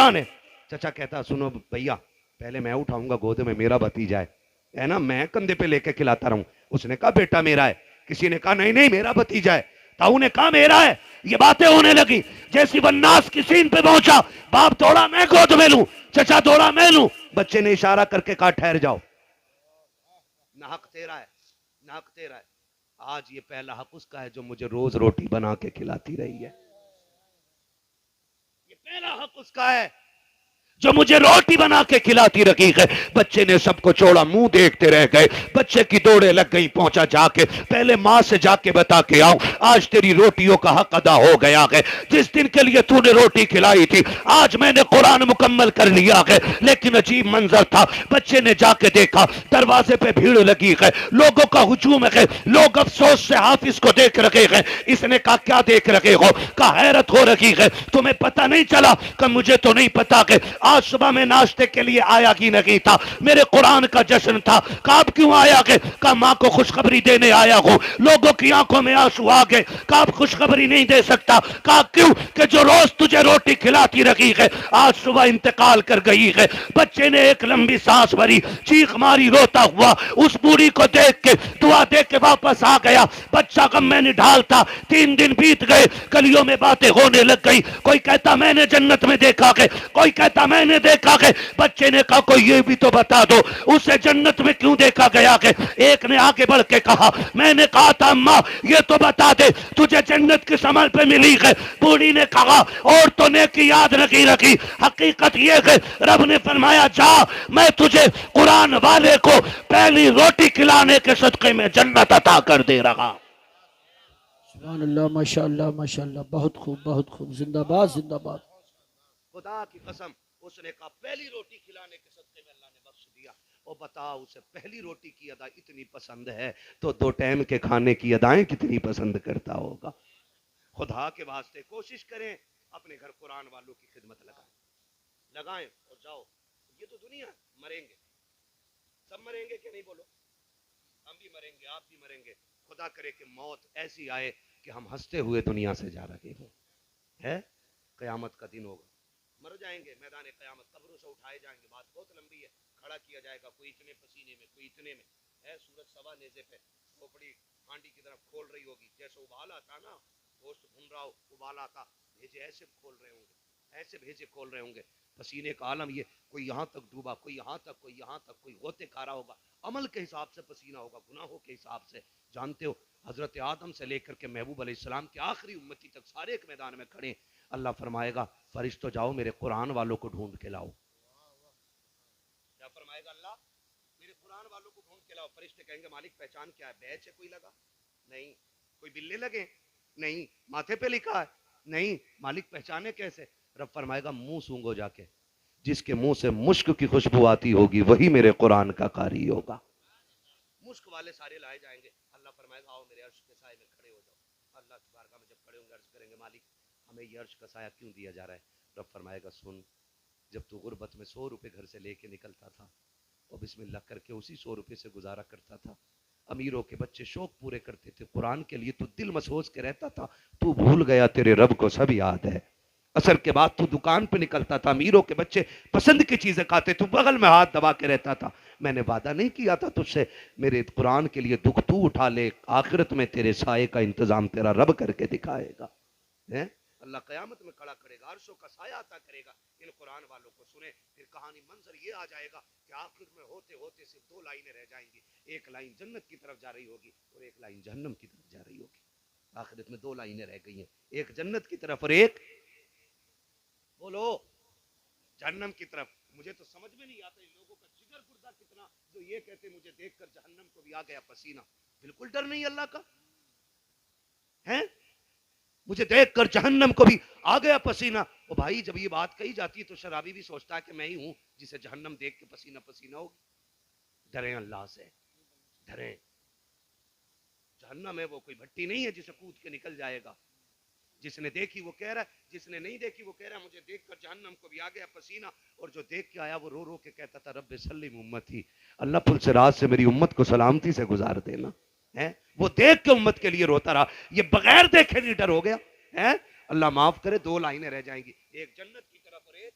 परेशान है। चचा कहता सुनो भैया, पहले मैं उठाऊंगा गोद में, मेरा भतीजा है ना, मैं कंधे पे लेके खिलाता रहूं। उसने कहा बेटा मेरा है, किसी ने कहा नहीं नहीं मेरा भतीजा है, ताऊ ने कहा मेरा है। ये बातें होने लगी। जैसी वन्नास की सीन पे पहुंचा, बाप दौड़ा मैं गोद में लूं, चचा दौड़ा मैं लूं। बच्चे ने इशारा करके कहा ठहर जाओ, ना हक तेरा है, ना हक तेरा है। आज ये पहला हक उसका है जो मुझे रोज रोटी बना के खिलाती रही है। ये पहला हक उसका है जो मुझे रोटी बना के खिलाती रखी है। बच्चे ने सबको छोड़ा, मुंह देखते रह गए। बच्चे की दौड़े लग गई, पहुंचा जाके पहले मां से जाके बता के आओ, आज तेरी रोटियों का हक अदा हो गया है। जिस दिन के लिए तूने रोटी खिलाई थी, आज मैंने कुरान मुकम्मल कर लिया है। लेकिन अजीब मंजर था, बच्चे ने जाके देखा दरवाजे पे भीड़ लगी है, लोगों का हुजूम है। लोग अफसोस से हाफिज को देख रहे हैं। इसने कहा क्या देख रहे हो? कहा हैरत हो रही है, तुम्हें पता नहीं चला? कि मुझे तो नहीं पता कि आज सुबह में नाश्ते के लिए आया कि नहीं था, मेरे कुरान का जश्न था। कहा आप क्यों आया गए? कहा मां को खुशखबरी देने आया हूं। लोगों की आंखों में आंसू आ गए। कहा आप खुशखबरी नहीं दे सकता? कहा क्यों? कि जो रोज तुझे रोटी खिलाती रही है आज सुबह इंतकाल कर गई है। बच्चे ने एक लंबी सांस भरी, चीख मारी, रोता हुआ उस बूढ़ी को देख के दुआ दे के वापस आ गया। बच्चा गम में निढाल था। 3 दिन बीत गए, गलियों में बातें होने लग गई। कोई कहता मैंने जन्नत में देखा है, कोई कहता मैंने देखा है। बच्चे ने कहा कोई ये भी तो बता दो, उसे जन्नत में क्यों देखा गया है? एक ने आगे बढ़ के कहा मैंने कहा था अम्मा ये तो बता दे तुझे जन्नत किस अमल पे मिली है? बूढ़ी ने कहा और तो नेकी याद नहीं रखी, हकीकत ये है रब ने फरमाया जा मैं तुझे कुरान वाले को पहली रोटी खिलाने के सदके में जन्नत अता कर दे रहा। सुभान अल्लाह, माशाअल्लाह माशाअल्लाह, बहुत खूब बहुत खूब, जिंदाबाद जिंदाबाद। खुदा की कसम, उसने कहा पहली रोटी खिलाने के सदके में अल्लाह ने बख्श दिया। और बताओ उसे पहली रोटी की अदा इतनी पसंद है तो 2 टाइम के खाने की अदाएं कितनी पसंद करता होगा। खुदा के वास्ते कोशिश करें, अपने घर कुरान वालों की खिदमत लगाएं और जाओ। ये तो दुनिया, मरेंगे सब, मरेंगे कि नहीं बोलो? हम भी मरेंगे, आप भी मरेंगे। खुदा करे कि मौत ऐसी आए कि हम हंसते हुए दुनिया से जा रहे हो। है कयामत का दिन होगा, मर जाएंगे मैदान कयामत, कब्रों से उठाए जाएंगे। बात बहुत लंबी है, खड़ा किया जाएगा, कोई इतने पसीने में, कोई इतने में। है सूरज सवा नेजे पे खोपड़ी हांडी की तरफ खोल रही होगी, जैसे उबाल आता ना, गोश्त भुन रहा हो, उबाल आता, भेजे ऐसे खोल रहे होंगे, ऐसे भेजे खोल रहे होंगे। पसीने का आलम ये, कोई यहाँ तक डूबा, कोई यहाँ तक, कोई यहाँ तक, कोई गोते खा रहा होगा। अमल के हिसाब से पसीना होगा, गुनाहों के हिसाब से। जानते हो हजरत आदम से लेकर के महबूब अलैहिस्सलाम के आखिरी उम्मती तक सारे एक मैदान में खड़े। अल्लाह फरमाएगा फरिश्तों जाओ मेरे कुरान वालों को ढूंढ के लाओ। क्या फरमाएगा अल्लाह? मेरे कुरान वालों को ढूंढ के लाओ। फरिश्ते कहेंगे मालिक पहचान क्या है? बैच है कोई लगा? नहीं। कोई बिल्ले लगे? नहीं। माथे पे लिखा है? नहीं। मालिक पहचाने कैसे? रब फरमाएगा मुंह सूंघो जाके, जिसके मुंह से मुश्क की खुशबू आती होगी वही मेरे कुरान का कारी होगा। मुश्क वाले सारे लाए जाएंगे। अल्लाह फरमाएगा आओ मेरे अर्श के साए में खड़े हो जाओ। अल्लाह की बारगाह में जब खड़े होंगे अर्ज करेंगे मालिक हमें ये अर्श का साया क्यों दिया जा रहा है? रब फरमाएगा सुन, जब तू गुर्बत में 100 रुपए घर से लेके निकलता था और बिस्मिल्लाह करके उसी 100 रुपए से गुजारा करता था। अमीरों के बच्चे शौक पूरे करते थे, कुरान के लिए तू दिल मसोच के रहता था। तू भूल गया तेरे रब को सब याद है। असर के बाद तू दुकान पे निकलता था, अमीरों के बच्चे पसंद की चीजें खाते, तू बगल में हाथ दबा के रहता था। मैंने वादा नहीं किया था तुझसे मेरे कुरान के लिए दुख तू उठा ले, आखिरत में तेरे साये का इंतजाम तेरा रब करके दिखाएगा। है अल्लाह कयामत में खड़ा करेगा, अर्शों का साया अता करेगा इन कुरान वालों को। सुने फिर कहानी मंजर ये आ जाएगा कि आखिर में होते होते सिर्फ 2 लाइनें रह जाएंगी। एक लाइन जन्नत की तरफ जा रही होगी और एक लाइन जहन्नम की तरफ जा रही होगी। आखिरत में 2 लाइनें रह गई हैं, एक जन्नत की तरफ और एक बोलो जहन्नम की तरफ। मुझे तो समझ में नहीं आता इन लोगों का जिगर गुर्दा कितना, जो ये कहते मुझे देखकर जहन्नम को भी आ गया पसीना। बिल्कुल डर नहीं अल्लाह का है, मुझे देखकर जहन्नम को भी आ गया पसीना। ओ भाई जब ये बात कही जाती है तो शराबी भी सोचता है कि मैं ही हूं जिसे जहन्नम देख के पसीना पसीना होगी। डरें अल्लाह से, डरें। जहन्नम है वो कोई भट्टी नहीं है जिसे कूद के निकल जाएगा। जिसने देखी वो कह रहा है, जिसने नहीं देखी वो कह रहा है मुझे देखकर जहन्नम को भी आ गया पसीना। और जो देख के आया वो रो रो के कहता था रब्बे सल्लिम उम्मती, अल्लाह पुल से रात से मेरी उम्मत को सलामती से गुजार देना। है वो देख के उम्मत के लिए रोता रहा, ये बगैर देखे नहीं डर हो गया। है अल्लाह माफ करे, 2 लाइनें रह जाएंगी, एक जन्नत की तरफ और एक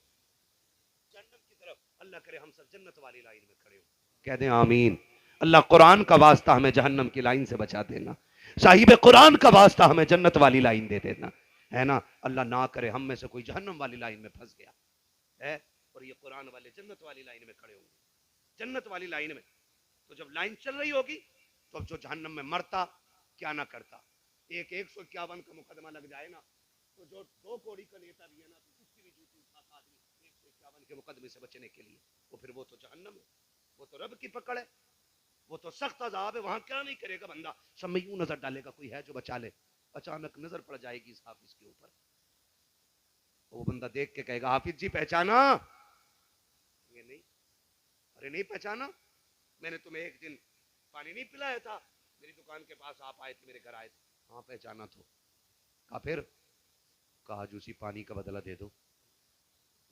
जहन्नम की तरफ। अल्लाह करे हम सब जन्नत वाली लाइन में खड़े हो। कह दें आमीन। अल्लाह कुरान का वास्ता हमें जहन्नम की लाइन से बचा देना, साहिब कुरान का वास्ता हमें जन्नत वाली लाइन दे देना, है ना। अल्लाह ना करे हम में से कोई जहन्नम वाली लाइन में फंस गया है और ये कुरान वाले जन्नत वाली लाइन में खड़े होंगे, जन्नत वाली लाइन में। तो जब लाइन चल रही होगी तो अब जो जहन्नम में मरता क्या ना करता, एक 151 का मुकदमा लग जाए ना, तो जो 2 कौड़ी का नेता भी है ना, तो उसकी भी जूती उठाता आदमी 151 के मुकदमे से बचने के लिए। वो फिर वो तो जहन्नम है, वो तो रब की पकड़ है, वो तो सख्त अजाब है। वहां क्या नहीं करेगा बंदा, सब में यूं नजर डालेगा कोई है जो बचा ले, अचानक नजर पड़ जाएगी इस हाफिज के ऊपर, वो बंदा देख के कहेगा हाफिज जी पहचाना? ये नहीं, अरे नहीं पहचाना, मैंने तुम्हें एक दिन पानी नहीं पिलाया था, मेरी दुकान के पास आप आए थे, मेरे घर आए थे। हाँ पहचाना। तो कहा फिर? कहा आज उसी पानी का बदला दे दो।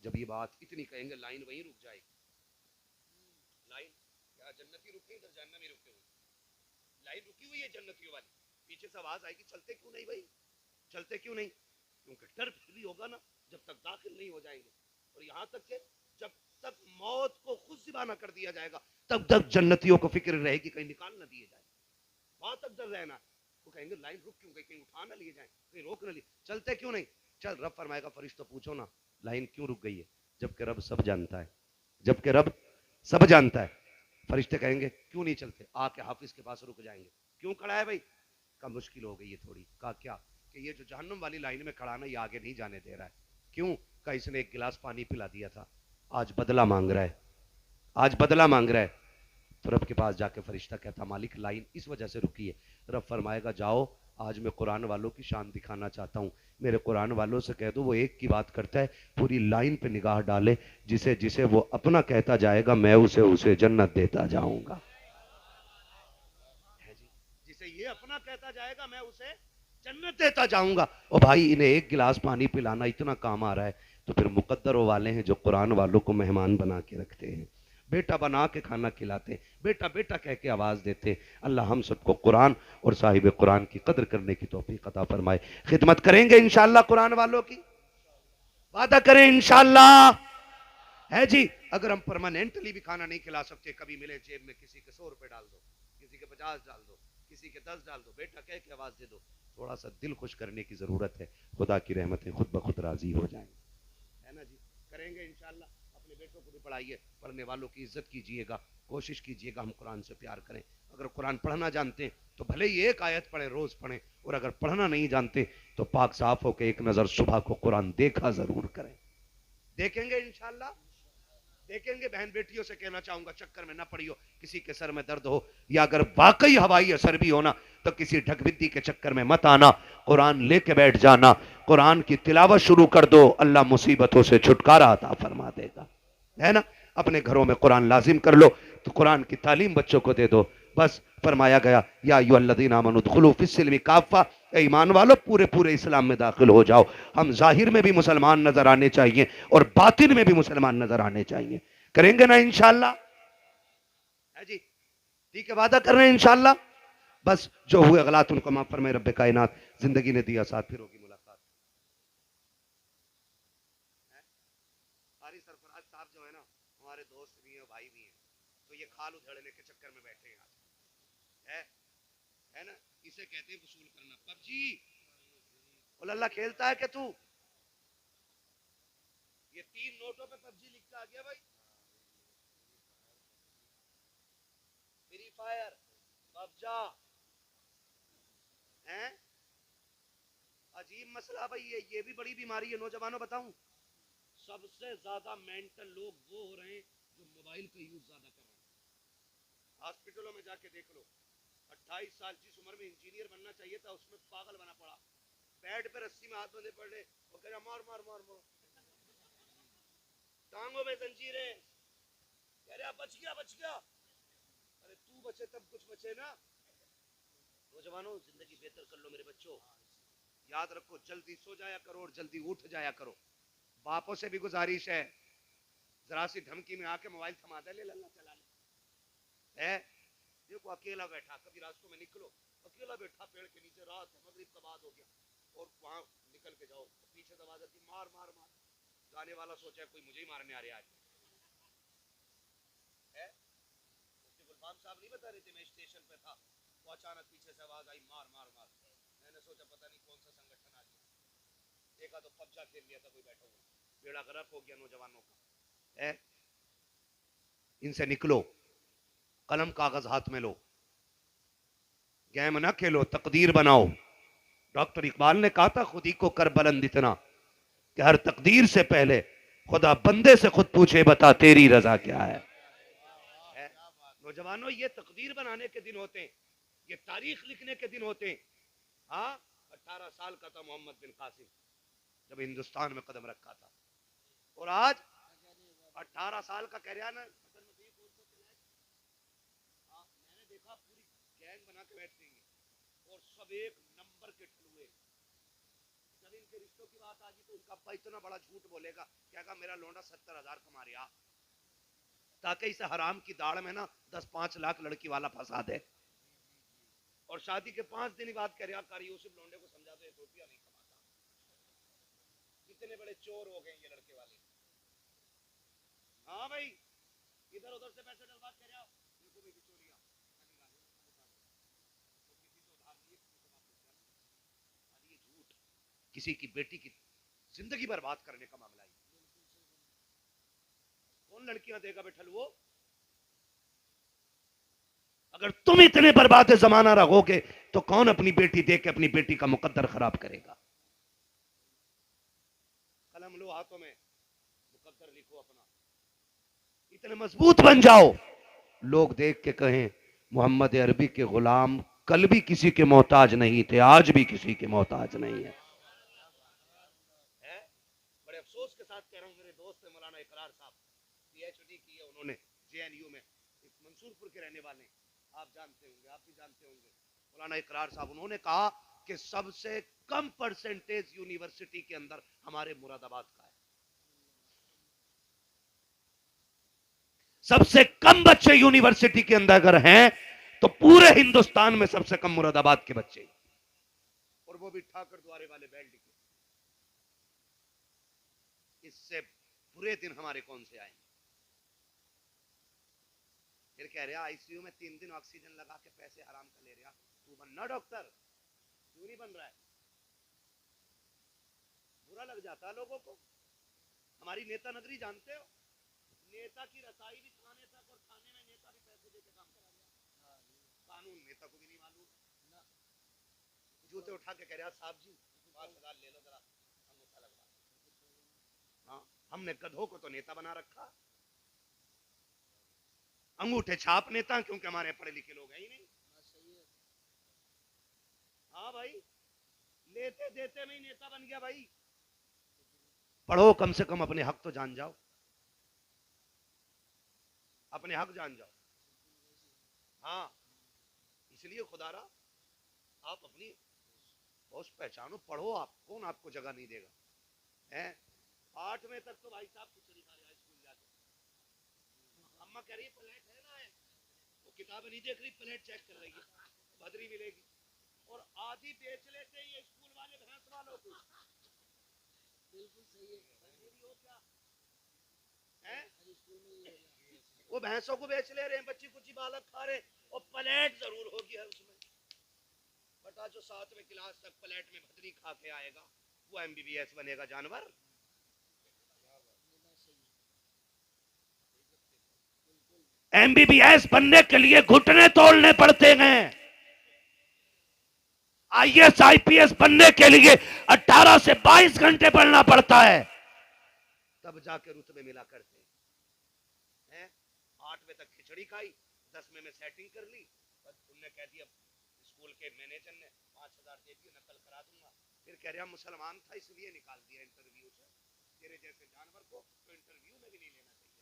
जब ये बात इतनी कहेंगे लाइन वहीं रुक जाएगी। लाइन क्या जन्नती रुके, इधर जहन्नमी रुके हुए, लाइन रुकी हुई है जन्नतियों वाली। पीछे से आवाज आएगी चलते क्यों नहीं भाई, चलते क्यों नहीं? क्योंकि डर फिर भी होगा ना जब तक दाखिल नहीं हो जाएंगे। और यहां तक के जब तक मौत को खुद ज़िबाना कर दिया जाएगा तब तक जन्नतियों को फिक्र रहेगी कहीं निकाल ना दिए जाए, वहां तक डर रहना। वो कहेंगे लाइन रुक क्यों गई, कहीं उठा ना लिए जाए, कहीं रोक ना लिए, चलते क्यों नहीं? चल रब फरमाएगा फरिश्तों पूछो ना लाइन क्यों रुक गई है, जबकि रब सब जानता है, जबकि रब सब जानता है। फरिश्ते कहेंगे क्यों नहीं चलते, आके हाफिज के पास रुक जाएंगे। क्यों खड़ा है भाई? का मुश्किल हो गई है थोड़ी। का क्या कि ये जो जहन्नम वाली लाइन में खड़ा ना ये आगे नहीं जाने दे रहा है। क्यों? का इसने एक गिलास पानी पिला दिया था, आज बदला मांग रहा है, आज बदला मांग रहा है। तो रब के पास जाके फरिश्ता कहता मालिक लाइन इस वजह से रुकी है। रब फरमाएगा जाओ आज मैं कुरान वालों की शान दिखाना चाहता हूँ, मेरे कुरान वालों से कह दो वो एक की बात करता है, पूरी लाइन पे निगाह डाले, जिसे जिसे वो अपना कहता जाएगा मैं उसे उसे जन्नत देता जाऊंगा। जिसे ये अपना कहता जाएगा मैं उसे जन्नत देता जाऊंगा। और भाई इन्हें एक गिलास पानी पिलाना इतना काम आ रहा है, तो फिर मुकद्दरों वाले हैं जो कुरान वालों को मेहमान बना के रखते हैं, बेटा बना के खाना खिलाते, बेटा बेटा कह के आवाज देते। अल्लाह हम सबको कुरान और साहिब कुरान की कदर करने की तौफीक अता फरमाए। खिदमत करेंगे इंशाअल्लाह कुरान वालों की, वादा करें इंशाअल्लाह, है जी। अगर हम परमानेंटली भी खाना नहीं खिला सकते, कभी मिले जेब में किसी के 100 रुपए डाल दो, किसी के 50 डाल दो, किसी के 10 डाल दो, बेटा कह के आवाज दे दो, थोड़ा सा दिल खुश करने की जरूरत है, खुदा की रहमतें खुद ब खुद राजी हो जाएंगे, है ना जी। करेंगे इंशाअल्लाह। अपने बेटों को भी पढ़ाइए, पढ़ने वालों की इज्जत कीजिएगा, कोशिश कीजिएगा हम कुरान से प्यार करें। अगर कुरान पढ़ना जानते हैं तो भले ही एक आयत पढ़े, रोज पढ़ें, और अगर पढ़ना नहीं जानते तो पाक साफ होकर एक नजर सुबह को कुरान देखा जरूर करें। देखेंगे इंशाअल्लाह, देखेंगे। बहन बेटियों से कहना चाहूंगा चक्कर में ना पड़ियो, किसी के सर में दर्द हो या अगर वाकई हवाई असर भी होना तो किसी ढकबिद्दी के चक्कर में मत आना, कुरान लेके बैठ जाना, कुरान की तिलावत शुरू कर दो, अल्लाह मुसीबतों से छुटकारा अता फरमा देगा, है ना। अपने घरों में कुरान लाजिम कर लो, तो कुरान की तालीम बच्चों को दे दो। बस फरमाया गया या अय्युहल्लज़ीना आमनू उदखुलू फिस्सिल्मि काफ़ा, ईमान वालों पूरे पूरे इस्लाम में दाखिल हो जाओ। हम जाहिर में भी मुसलमान नजर आने चाहिए और बातिन में भी मुसलमान नजर आने चाहिए। करेंगे ना इंशाअल्लाह, है जी, ठीक है, वादा कर रहे हैं इंशाअल्लाह। बस जो हुए गलत उनको माफ फरमाए रब्बे कायनात। जिंदगी ने दिया साथ, फिर होगी मुलाकात। हारी सरफराज साहब जो है ना हमारे दोस्त भी हैं, भाई भी हैं, तो ये खाल उधेड़ने के चक्कर में बैठे हैं आज, है ना। इसे कहते हैं वसूल करना। पबजी बोल अल्लाह खेलता है क्या तू? ये 3 नोटों पे पबजी लिख के आ गया भाई, फ्री फायर, पबजा, हैं। अजीब मसला भाई, ये भी बड़ी बीमारी है। नौजवानों बताऊं, सबसे ज्यादा मेंटल लोग वो हो रहे हैं जो मोबाइल का यूज ज्यादा कर रहे हैं। हॉस्पिटलों में जाके देख लो, 28 साल जिस उम्र में इंजीनियर बनना चाहिए था उसमें पागल बना पड़ा, बेड पे रस्सी में हाथ बंधे पड़े, वो कह रहा मार मार मार मार, टांगों में जंजीरें, कह रहा बच गया बच गया। अरे तू बचे तब कुछ बचे ना। नौजवानों जिंदगी बेहतर कर लो मेरे बच्चों, याद रखो जल्दी सो जाया करो और जल्दी उठ जाया करो। बापों से भी गुजारिश है, जरा सी धमकी में आके मोबाइल थमा दे, ले लल्ला चला ले, है। देखो अकेला बैठा, कभी रास्तों में निकलो, अकेला बैठा पेड़ के नीचे, रात है, मगरिब का बाद हो गया, और वहां निकल के जाओ, पीछे से आवाज आती मार मार मार, जाने वाला सोचा कोई मुझे ही मारने आ रहा है, अवाम साहब नहीं बता रहे थे, मैं स्टेशन पे था, वो अचानक पीछे से आवाज आई मार मार मार। मैंने सोचा पता नहीं कौन सा संगठन आ गया, देखा तो कब्जा खेल लिया था कोई बैठा हुआ, बेड़ा गर्क हो गया नौजवानों का। है, इनसे निकलो, कलम कागज हाथ में लो, गेम ना खेलो, तकदीर बनाओ। डॉक्टर इकबाल ने कहा था खुद ही को कर बुलंद इतना कि हर तकदीर से पहले खुदा बंदे से खुद पूछे बता तेरी रजा क्या है? नौजवानों, ये तकदीर बनाने के दिन होते हैं, ये तारीख लिखने के दिन होते हैं। हाँ, 18 साल का था मोहम्मद बिन कासिम जब हिंदुस्तान में कदम रखा था, और आज 18 साल का कह रहा ना, मैंने देखा पूरी गैंग बना के बैठ गई और सब एक नंबर के ठलुए। जब इनके रिश्तों की बात आ गई तो इनका अब्बा इतना बड़ा झूठ बोलेगा, क्या मेरा लौंडा 70,000 कमा रहा, ताकि इसे हराम की दाड़ में ना 10-5 लाख लड़की वाला फंसा दे। और शादी के 5 दिन बाद कह रहा कारी यूसुफ लौंडे को समझा दो रुपया नहीं कमाता। कितने बड़े चोर हो गए ये लड़के वाले। हाँ भाई, इधर उधर से पैसे डलवा कह रहा देखो भाई बिचौलिया, झूठ किसी की बेटी की जिंदगी बर्बाद करने का मामला है। कौन लड़कियां देगा बेठल वो? अगर तुम इतने बर्बाद जमाना रहोगे तो कौन अपनी बेटी दे के अपनी बेटी का मुकद्दर खराब करेगा? कलम लो हाथों में, मुकद्दर लिखो अपना, इतने मजबूत बन जाओ लोग देख के कहें मोहम्मद अरबी के गुलाम कल भी किसी के मोहताज नहीं थे, आज भी किसी के मोहताज नहीं है। बड़े अफसोस के साथ कह रहा हूं, मेरे दोस्त है मौलाना इकरार साहब, पीएचडी की है उन्होंने जेएनयू में, मंसूरपुर के रहने वाले, आप जानते होंगे, आप भी जानते होंगे मौलाना इकरार साहब। उन्होंने कहा कि सबसे कम परसेंटेज यूनिवर्सिटी के अंदर हमारे मुरादाबाद का है, सबसे कम बच्चे यूनिवर्सिटी के अंदर अगर हैं तो पूरे हिंदुस्तान में सबसे कम मुरादाबाद के बच्चे, और वो भी ठाकर द्वारे वाले बेल्ट के। इससे बुरे दिन हमारे कौन से आएंगे? फिर कह रहा आईसीयू में 3 दिन ऑक्सीजन लगा के पैसे हराम कर ले रहा, तू बनना डॉक्टर, क्यों नहीं बन रहा है? बुरा लग जाता लोगों को। हमारी नेता नगरी जानते हो, नेता की रसाई भी खाने तक, और खाने में नेता भी पैसे देके काम करा रहा, कानून नेता को भी नहीं मालूम। जूते उठा के कह रहा साहब जी 5,000 ले लो जरा अंगूठा लगवा। हाँ, हमने गधों को तो नेता बना रखा, अंगूठे छाप नेता, क्योंकि हमारे पढ़े लिखे लोग हैं ही नहीं। हाँ भाई, लेते देते में ही नेता बन गया भाई। पढ़ो, कम से कम अपने हक तो जान जाओ, अपने हक जान जाओ। हाँ, इसलिए खुदारा आप अपनी होश पहचानो, पढ़ो, आप कौन आपको जगह नहीं देगा? हैं 8वें तक तो भाई साहब खिचड़ी खा रहा है स्कूल जाके, अम्मा कह रही है प्लेट है ना, है वो किताबें नहीं देख रही, प्लेट चेक कर रही है, भदरी मिलेगी, और आधी बेच लेते ये स्कूल वाले भैंस वालों को। बिल्कुल सही है, हो क्या है? वो भैंसों को बेच ले रहे हैं, बच्ची कुछ बालक खा रहे, और प्लेट जरूर होगी है उसमें। बटा जो 7वें क्लास तक प्लेट में भदरी खा के आएगा वो एमबीबीएस बनेगा जानवर। एमबीबीएस बनने के लिए घुटने तोड़ने पड़ते हैं, आईएएस आईपीएस बनने के लिए 18 से 22 घंटे पढ़ना पड़ता है, तब जाके रुतबे मिला करते हैं। 8वें तक खिचड़ी खाई, 10वें में सेटिंग कर ली, उनने कह दिया स्कूल के मैनेजर ने 5,000 दे दिए, नकल करा दूंगा। फिर कह रहा मुसलमान था इसलिए निकाल दिया इंटरव्यू से, तेरे जैसे जानवर को तो इंटरव्यू में भी नहीं लेना चाहिए।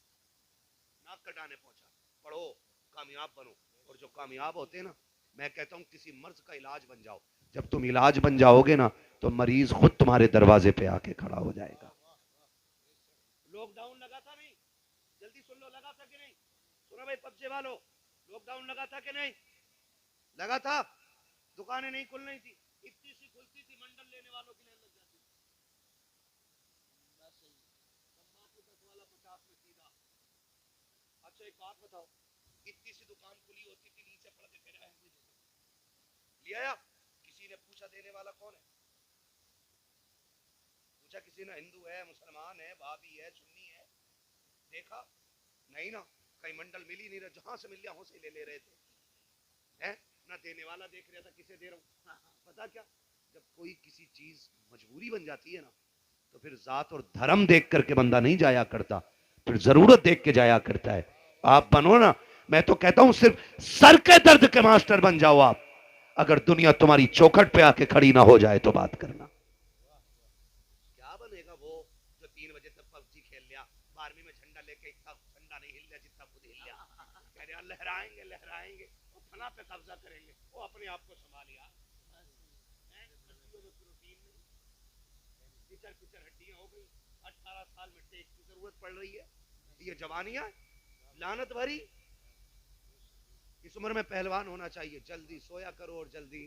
नाक कटाने पहुंचा। पढ़ो, कामयाब बनो, और जो कामयाब होते हैं ना, मैं कहता हूं किसी मर्ज का इलाज बन जाओ। जब तुम इलाज बन जाओगे ना तो मरीज खुद तुम्हारे दरवाजे पे आके खड़ा हो जाएगा। लॉकडाउन लगा था नहीं, जल्दी सुन लो, लगा था कि नहीं? सुनो भाई पबजे वालों, लॉकडाउन लगा था कि नहीं? लगा था, दुकानें नहीं खुल रही थी, इतनी सी खुलती थी, मंडल लेने वालों की लाइन लग जाती थी। तंबाकू 10 वाला 50 में सीधा। अच्छा एक बात बताओ, इतनी सी दुकान खुली होती थी, नीचे पड़ के फिर लिया। किसी ने पूछा देने वाला कौन है, पूछा किसी ने, हिंदू है, मुसलमान है, भाभी है, सुन्नी है, देखा नहीं ना, कहीं मंडल मिल ही नहीं रहा, जहां से मिल गया वहां से ले ले रहे थे। है ना, देने वाला देख रहा था किसे दे रहा हूं। पता क्या, जब कोई किसी चीज मजबूरी बन जाती है ना, तो फिर जात और धर्म देख करके बंदा नहीं जाया करता, फिर जरूरत देख के जाया करता है। आप बनो ना, मैं तो कहता हूं सिर्फ सर के दर्द के मास्टर बन जाओ आप। अगर दुनिया तुम्हारी चौखट पे आके खड़ी ना हो जाए तो बात करना। क्या बनेगा वो जो 3 बजे तक पबजी खेल लिया, 12वीं में झंडा लेके इतना झंडा नहीं हिल लिया जितना खुद हिल लिया, कह रहे लहराएंगे लहराएंगे, वो फना पे कब्जा करेंगे, वो अपने आप को संभालिया। पिचर पिचर हड्डियां हो गई, 18 साल में टेक की जरूरत पड़ रही है। ये जवानियां लानत भरी। इस उम्र में पहलवान होना चाहिए, जल्दी सोया करो और जल्दी,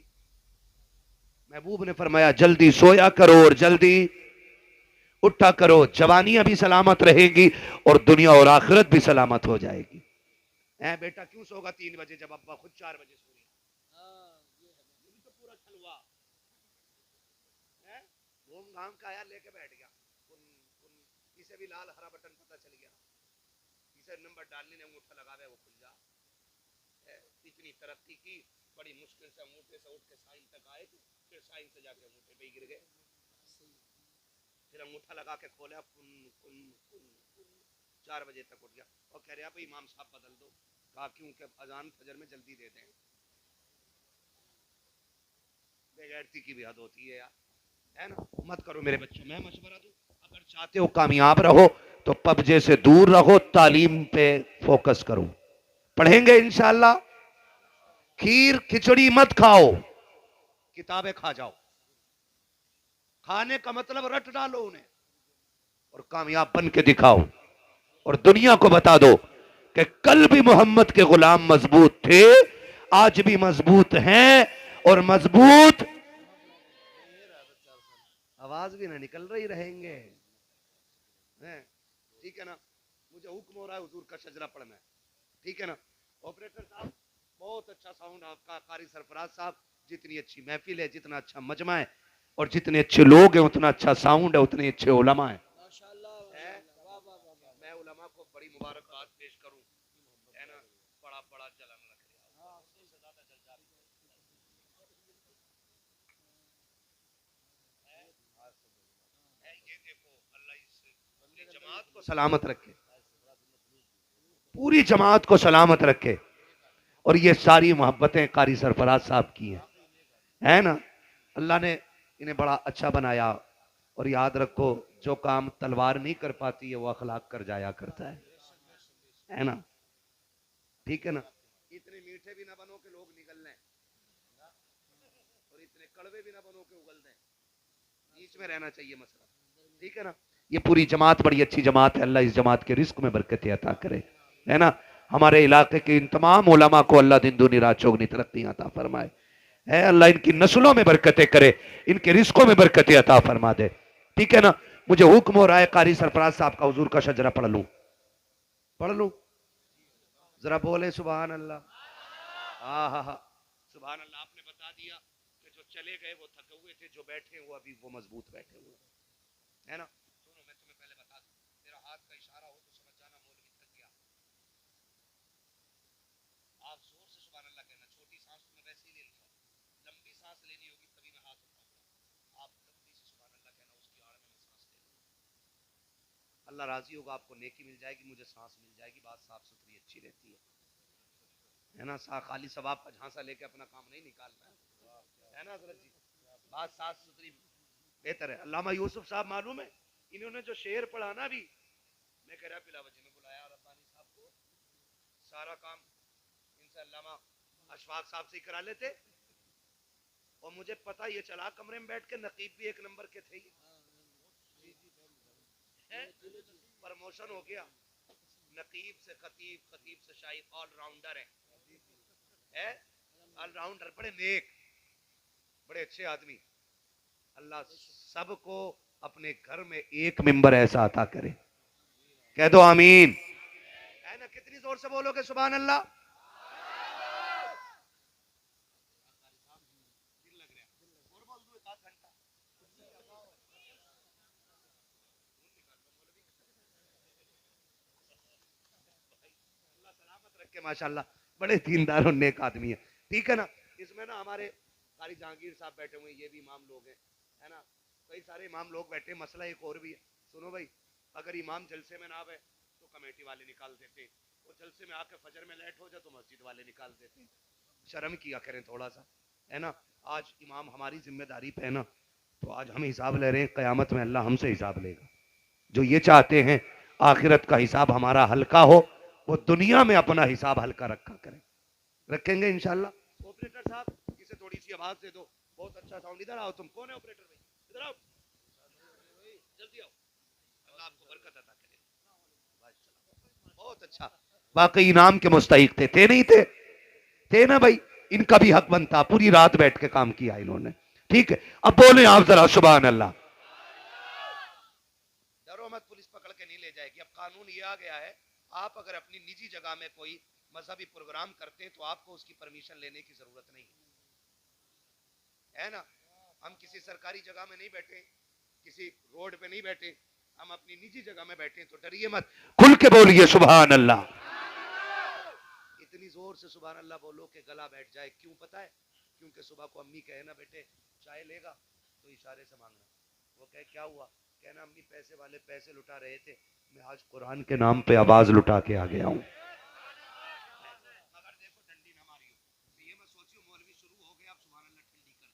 महबूब ने फरमाया जल्दी सोया करो और जल्दी उठा करो, जवानियां भी सलामत रहेगी और दुनिया और आखिरत भी सलामत हो जाएगी। ऐ बेटा क्यों सोगा 3 बजे जब अब्बा खुद 4 बजे सो रही, तो पूरा छलवा है, घूम घाम का आया लेके बैठ गया, इसे भी लाल हरा बटन पता चल गया, इसे नंबर डालने ने अंगूठा लगावे वो खुल जा। इतनी तरक्की की, बड़ी मुश्किल से अंगूठे से उठ के साइन तक आए थे, फिर साइन से जाके अंगूठे पे गिर गए, फिर अंगूठा लगा के खोला, कुन कुन कुन कुन 4 बजे तक उठ गया और कह रहा भाई इमाम साहब बदल दो। कहा क्यों, कि अजान फजर में जल्दी दे दें। बेगैरती की भी हद होती है यार, है ना। मत करो मेरे बच्चों, मैं मशवरा दूं, अगर चाहते हो कामयाब रहो तो पबजे से दूर रहो, तालीम पे फोकस करो, पढ़ेंगे इंशाअल्लाह। खीर खिचड़ी मत खाओ, किताबें खा जाओ। खाने का मतलब रट डालो उन्हें और कामयाब बन के दिखाओ और दुनिया को बता दो कि कल भी मोहम्मद के गुलाम मजबूत थे, आज भी मजबूत हैं और मजबूत आवाज भी ना निकल रही रहेंगे। ठीक है ना, मुझे हुक्म हो रहा है हुजूर का शजरा पढ़ना है, ठीक है ना। ऑपरेटर साहब बहुत अच्छा साउंड आपका, कारी सरफराज साहब जितनी अच्छी महफिल है, जितना अच्छा मजमा है और जितने अच्छे लोग हैं उतना अच्छा साउंड है, उतने अच्छे उलमा है। मैं उलमा को बड़ी मुबारकबाद पेश करूं, है ना, बड़ा बड़ा जलन रख रहा है। ये देखो अल्लाह इस पूरी जमात को सलामत रखे, पूरी जमात को सलामत रखे। और ये सारी मोहब्बतें कारी सरफराज साहब की हैं, है ना। अल्लाह ने इन्हें बड़ा अच्छा बनाया। और याद रखो जो काम तलवार नहीं कर पाती है वो अखलाक कर जाया करता है ना, ठीक है ना। इतने मीठे भी ना बनो कि लोग निगल लें और इतने कड़वे भी ना बनो कि उगल दें, बीच में रहना चाहिए मसला, ठीक है ना। ये पूरी जमात बड़ी अच्छी जमात है, अल्लाह इस जमात के रिस्क में बरकत अता करे, है ना। हमारे इलाके के इन तमाम उलमा को अल्लाह दिन दुनी रात चौगनी तरक्की अता फरमाए, है अल्लाह इनकी नस्लों में बरकतें करे, इनके रिस्कों में बरकतें अता फरमा दे, ठीक है ना। मुझे हुक्म हो रहा है कारी सरफराज साहब का हुजूर का शजरा पढ़ लूं, पढ़ लूं, जरा बोले सुभान अल्लाह। हाँ हाँ हाँ, सुभान अल्लाह। आपने बता दिया कि जो चले गए वो थके हुए थे, जो बैठे हुए अभी वो मजबूत बैठे हुए, है ना। सुनो मैं तुम्हें पहले बता दूं, मेरा हाथ का इशारा हो तो समझ जाना मौलवी थक गया। आप जोर से सुभान अल्लाह कहना, छोटी सांस तुम्हें वैसे ही ले लो, लंबी सांस लेनी होगी तभी मैं हाथ उठाऊंगा। आप जल्दी से सुभान अल्लाह कहना, उसकी आड़ में मैं सांस ले लूंगा, अल्लाह राजी होगा, आपको नेकी मिल जाएगी, मुझे सांस मिल जाएगी, बात साफ सुथरी अच्छी रहती है ना। खाली सवाब का झांसा लेके अपना काम नहीं निकालना है ना हजरत जी, बात साफ सुथरी बेहतर है। अल्लामा यूसुफ साहब मालूम है, इन्होंने जो शेर पढ़ा ना अभी, मैं कह रहा बिलावजी में बुलाया रब्बानी साहब को, सारा काम इनसे अल्लामा अशफाक साहब से करा लेते और मुझे पता ये चला कमरे में बैठ के नकीब भी 1 नंबर के थे, प्रमोशन हो गया, नकीब से खतीब, खतीब से शाही, ऑलराउंडर है ऑलराउंडर, बड़े नेक, बड़े अच्छे आदमी। अल्लाह सबको अपने घर में एक मेंबर ऐसा अता करे, कह दो आमीन, है ना। कितनी जोर से बोलोगे सुभान अल्लाह। के माशाल्लाह बड़े दीनदार और नेक आदमी है, ठीक है ना। इसमें ना हमारे कारी जहांगीर साहब बैठे हुए हैं, ये भी इमाम लोग हैं, है ना, कई सारे इमाम लोग बैठे। मसला एक और भी है, सुनो भाई, अगर इमाम जलसे में ना आवे तो कमेटी वाले निकाल देते, और जलसे में आके फजर में लेट हो जाए तो मस्जिद वाले निकाल देते। शर्म किया करें थोड़ा सा, है ना। आज इमाम हमारी जिम्मेदारी पे है ना, तो आज हम हिसाब ले रहे हैं, कयामत में अल्लाह हमसे हिसाब लेगा। जो ये चाहते हैं आखिरत का हिसाब हमारा हल्का हो, वो दुनिया में अपना हिसाब हल्का रखा करें, रखेंगे इंशाल्लाह। ऑपरेटर साहब इसे थोड़ी सी आवाज दे दो, बहुत अच्छा साउंड। इधर आओ, तुम कौन है ऑपरेटर भाई, इधर आओ, जल्दी आओ, अल्लाह आपको बरकत अता करे। बहुत अच्छा, वाकई इनाम के मुस्तहिक थे नहीं थे ना भाई, इनका भी हक बनता, पूरी रात बैठ के काम किया इन्होंने, ठीक है। अब बोले आप जरा सुभान अल्लाह। डरो मत, पुलिस पकड़ के नहीं ले जाएगी। अब कानून ये आ गया है, आप अगर अपनी निजी जगह में कोई मजहबी प्रोग्राम करते हैं तो आपको उसकी परमिशन लेने की जरूरत नहीं है ना। हम किसी सरकारी जगह में नहीं बैठे, किसी रोड पे नहीं बैठे, हम अपनी निजी जगह में बैठे, तो डरिए मत, खुल के बोलिए सुभान अल्लाह। इतनी जोर से सुभान अल्लाह बोलो कि गला बैठ जाए। क्यों पता है? क्योंकि सुबह को अम्मी कहे ना बेटे चाय लेगा, तो इशारे से मांगना। वो कहे क्या हुआ, कहना अम्मी पैसे वाले पैसे लुटा रहे थे, मैं आज कुरान के नाम पे आवाज लुटा के आ गया हूँ। मगर देखो डंडी ना मारियो, तो ये मत सोचियो मौलवी शुरू हो गया अब सुभान अल्लाह ठंडी कर दो।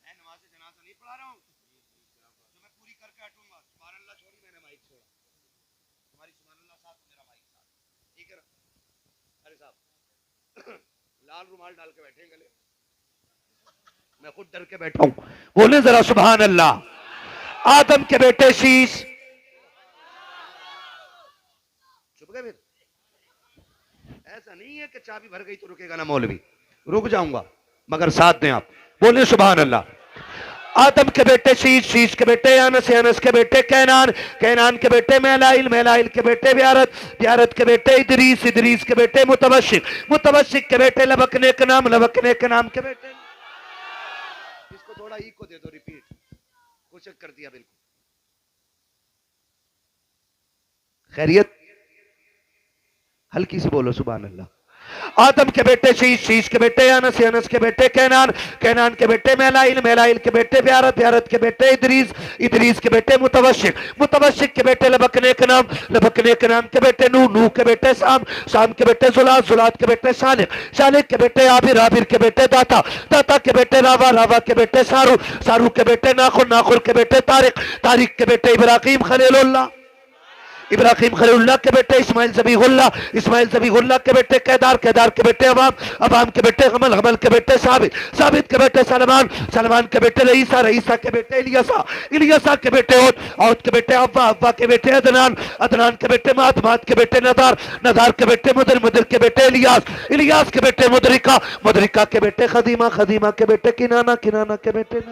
मैं नमाज जनाजा नहीं पढ़ा रहा हूँ, जो मैं पूरी करके हटूंगा। सुभान अल्लाह छोड़ी, मैंने माइक छोड़ा, तुम्हारी सुभान अल्लाह साथ, मेरा माइक साथ, ठीक है ना। अरे साहब लाल रुमाल डाल के बैठे गले, मैं खुद डर के बैठा हूं, बोले जरा सुभान अल्लाह। आदम के बेटे शीश, चुप गए फिर। ऐसा नहीं है कि चाबी भर गई तो रुकेगा ना मौलवी, रुक जाऊंगा, मगर साथ दें आप, बोले सुभान अल्लाह। आदम के बेटे शीश, शीश के बेटे अनस, अनस के बेटे कैनान, कैनान के बेटे मेलाइल, मेलाइल के बेटे ब्यारत, ब्यारत के बेटे इदरीस, इदरीस के बेटे मुतवशिक, मुतवशिक के बेटे लबकने के नाम, लबकने के नाम के बेटे। इसको थोड़ा इको दे दो, रिपीट, कुछ कर दिया बिल्कुल। खैरियत, हल्की सी बोलो सुभान अल्लाह। आदम के बेटे शीश, शीश के बेटे अनस, अनस के बेटे कैनान, कैनान के बेटे मेलाइल, मेलाइल के बेटे ब्यारत, ब्यारत के बेटे इदरीस, इदरीस के बेटे मुतवशिक, मुतवशिक के बेटे लबकने के नाम, लबकने के नाम के बेटे नूह, नूह के बेटे शाम, शाम के बेटे जुलात, जुलात के बेटे सालिक, सालिक के बेटे आबिर, आबिर के बेटे दाता, दाता के बेटे रावा, रावा के बेटे सारू, सारू के बेटे नाखुर, नाखुर के बेटे तारिक, तारिक के बेटे इब्राहिम खलीलुल्लाह, इब्राहिम खलीलुल्लाह के बेटे इस्माइल ज़बीहुल्लाह, इस्माइल ज़बीहुल्लाह के बेटे केदार, केदार के बेटे अवाम, अवाम के बेटे हमल, हमल के बेटे साबित, साबित के बेटे सलमान, सलमान के बेटे रईसा, रईसा के बेटे इलियासा, इलियासा के बेटे औद, औद के बेटे अव्वा, अव्वा के बेटे अदनान, अदनान के बेटे मात, मात के बेटे नदार, नदार के बेटे मुदर, मुदर के बेटे इलियास, इलियास के बेटे मुदरिका, मुदरिका के बेटे खदीमा, खदीमा के बेटे किनाना, किनाना के बेटे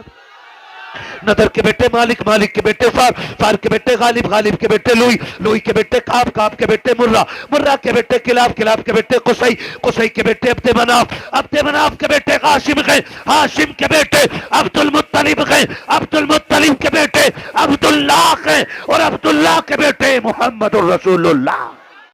नदर के बेटे मालिक, मालिक के बेटे फार, फार के बेटे गालिब, गालिब के बेटे लुई, लुई के बेटे काब, काब के बेटे मुर्रा, मुर्रा के बेटे किलाब, किलाब के बेटे कुसई, कुसई के बेटे अब्दे मनाफ, अब्दे मनाफ के बेटे हाशिम गए, हाशिम के बेटे अब्दुल मुत्तलिब गए, अब्दुल मुत्तलिब के बेटे अब्दुल्लाह गए, और अब्दुल्लाह के बेटे मोहम्मद रसूलुल्लाह।